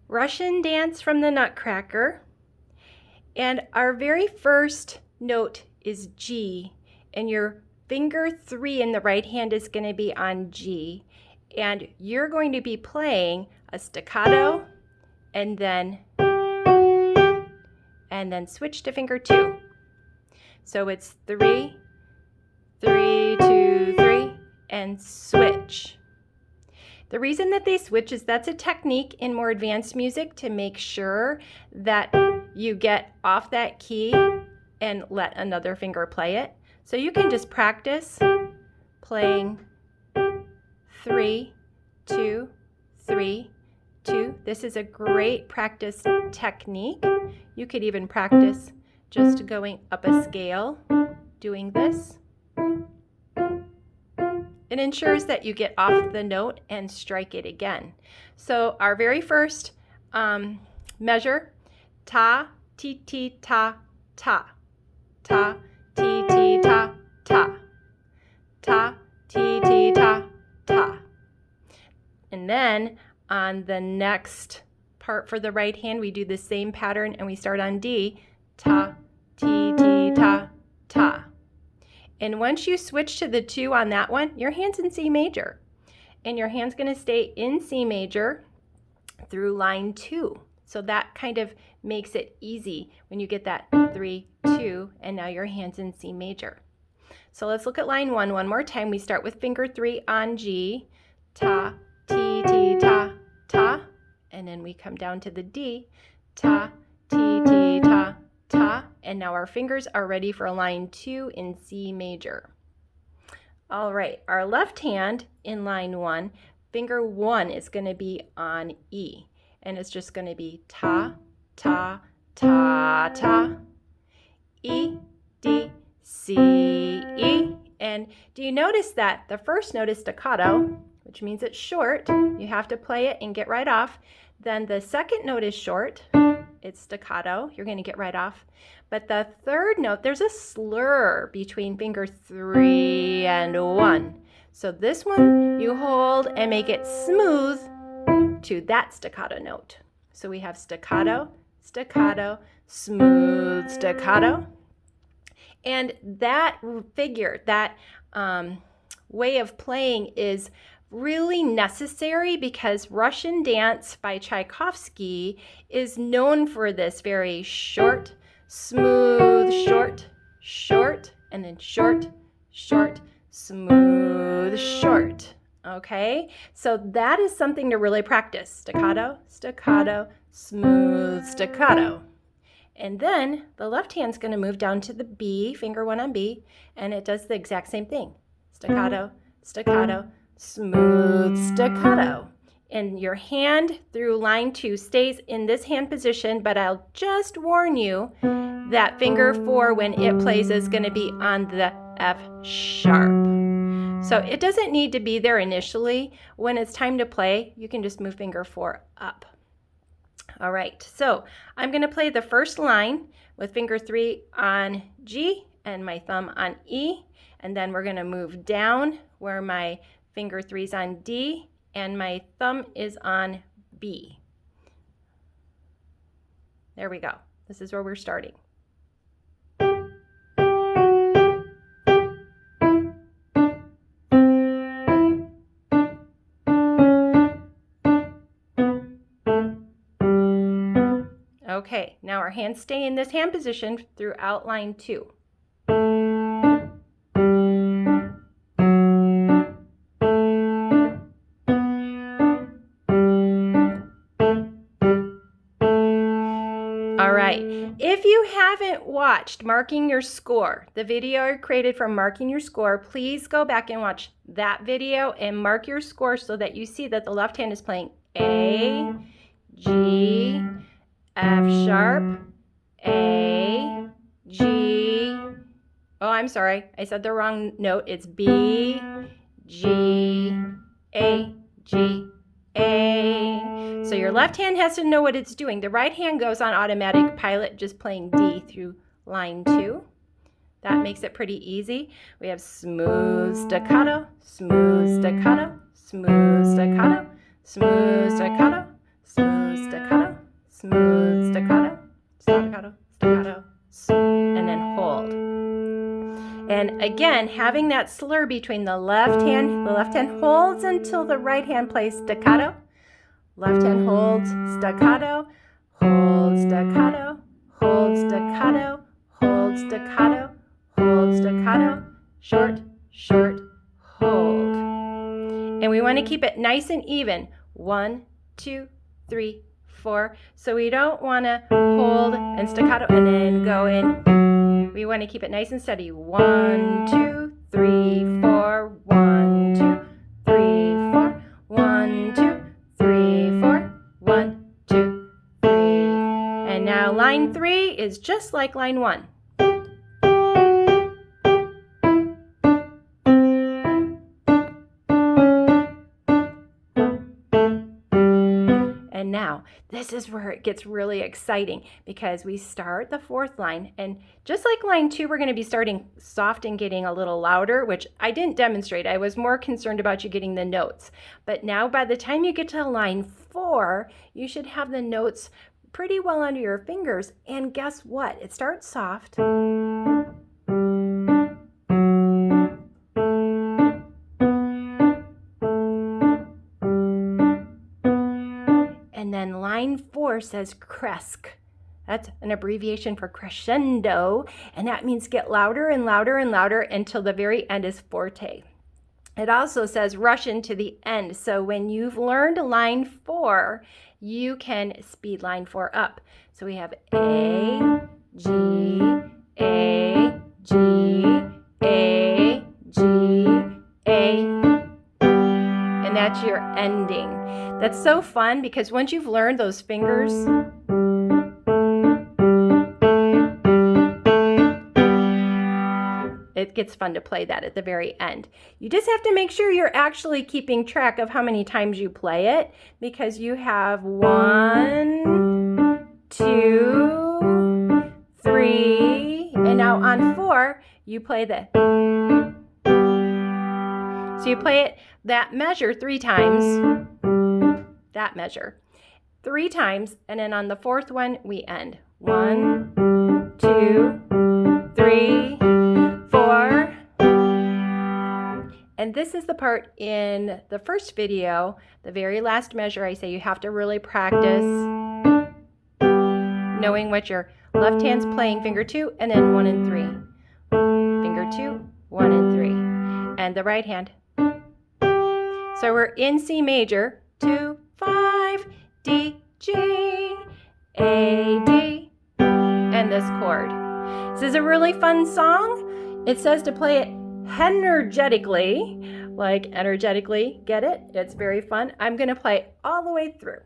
Russian dance from the Nutcracker. And our very first note is G, and your finger 3 in the right hand is going to be on G. And you're going to be playing a staccato and then switch to finger 2. So it's 3, 3, 2, 3, and switch. The reason that they switch is that's a technique in more advanced music to make sure that you get off that key and let another finger play it. So you can just practice playing 3, 2, 3, 2. This is a great practice technique. You could even practice just going up a scale, doing this. It ensures that you get off the note and strike it again. So our very first measure, ta, ti, ti, ta, ta. Ta, ti, ti, ta, ta. Ta, ti, ti, ta, ta. And then on the next part for the right hand, we do the same pattern and we start on D. Ta, ti, ti, ta, ta. And once you switch to the 2 on that one, your hand's in C major. And your hand's going to stay in C major through line 2. So that kind of makes it easy when you get that 3, 2, and now your hand's in C major. So let's look at line 1 one more time. We start with finger 3 on G. Ta, ti, ti, ta, ta. And then we come down to the D. Ta, ti, ti, ta, ta. And now our fingers are ready for line 2 in C major. All right, our left hand in line 1, finger 1 is going to be on E. And it's just going to be ta, ta, ta, ta. E, D, C, E. And do you notice that the first note is staccato, which means it's short. You have to play it and get right off. Then the second note is short. It's staccato. You're going to get right off. But the third note, there's a slur between finger 3 and 1. So this one you hold and make it smooth to that staccato note. So we have staccato, staccato, smooth staccato. And that figure, that way of playing is really necessary because Russian dance by Tchaikovsky is known for this very short, smooth, short, short, and then short, short, smooth, short. Okay, so that is something to really practice. Staccato, staccato, smooth staccato. And then the left hand's going to move down to the B, finger 1 on B, and it does the exact same thing. Staccato, staccato, smooth staccato. And your hand through line 2 stays in this hand position, but I'll just warn you that finger 4, when it plays, is going to be on the F sharp. So it doesn't need to be there initially. When it's time to play, you can just move finger 4 up. All right, so I'm going to play the first line with finger 3 on G and my thumb on E, and then we're going to move down where my finger 3 is on D and my thumb is on B. There we go. This is where we're starting. Okay, now our hands stay in this hand position throughout line 2. All right, if you haven't watched Marking Your Score, the video I created from Marking Your Score, please go back and watch that video and mark your score so that you see that the left hand is playing A, G, F sharp, A, G, oh, I'm sorry, I said the wrong note. It's B, G, A, G, A. So your left hand has to know what it's doing. The right hand goes on automatic pilot, just playing D through line 2. That makes it pretty easy. We have smooth staccato, smooth staccato, smooth staccato, smooth staccato, smooth staccato. staccato, staccato, and then hold. And again, having that slur between the left hand holds until the right hand plays staccato. Left hand holds, staccato, hold, staccato, hold, staccato, hold, staccato, hold, staccato, short, short, hold. And we want to keep it nice and even. 1, 2, 3, 4. So we don't want to hold and staccato and then go in. We want to keep it nice and steady. 1, 2, 3, 4. 1, 2, 3, 4. 1, 2, 3, 4. 1, 2, 3. And now line 3 is just like line 1. And now, this is where it gets really exciting because we start the 4th line, and just like line 2, we're going to be starting soft and getting a little louder, which I didn't demonstrate. I was more concerned about you getting the notes. But now by the time you get to line 4, you should have the notes pretty well under your fingers. And guess what? It starts soft. And then line 4 says cresc. That's an abbreviation for crescendo, and that means get louder and louder and louder until the very end is forte. It also says Rushin to the end, so when you've learned line 4, you can speed line 4 up. So we have A, G, A, G, A, G, A, and that's your ending. That's so fun because once you've learned those fingers, it gets fun to play that at the very end. You just have to make sure you're actually keeping track of how many times you play it, because you have 1, 2, 3, and now on 4, you play the. So you play it, that measure 3 times, that measure 3 times, and then on the 4th one, we end. 1, 2, 3, 4. And this is the part in the first video, the very last measure, I say you have to really practice knowing what your left hand's playing, finger 2, and then 1 and 3. Finger 2, 1 and 3. And the right hand. So we're in C major, 2, 5, D, G, A, D, and this chord. This is a really fun song. It says to play it energetically, like energetically, get it? It's very fun. I'm going to play all the way through.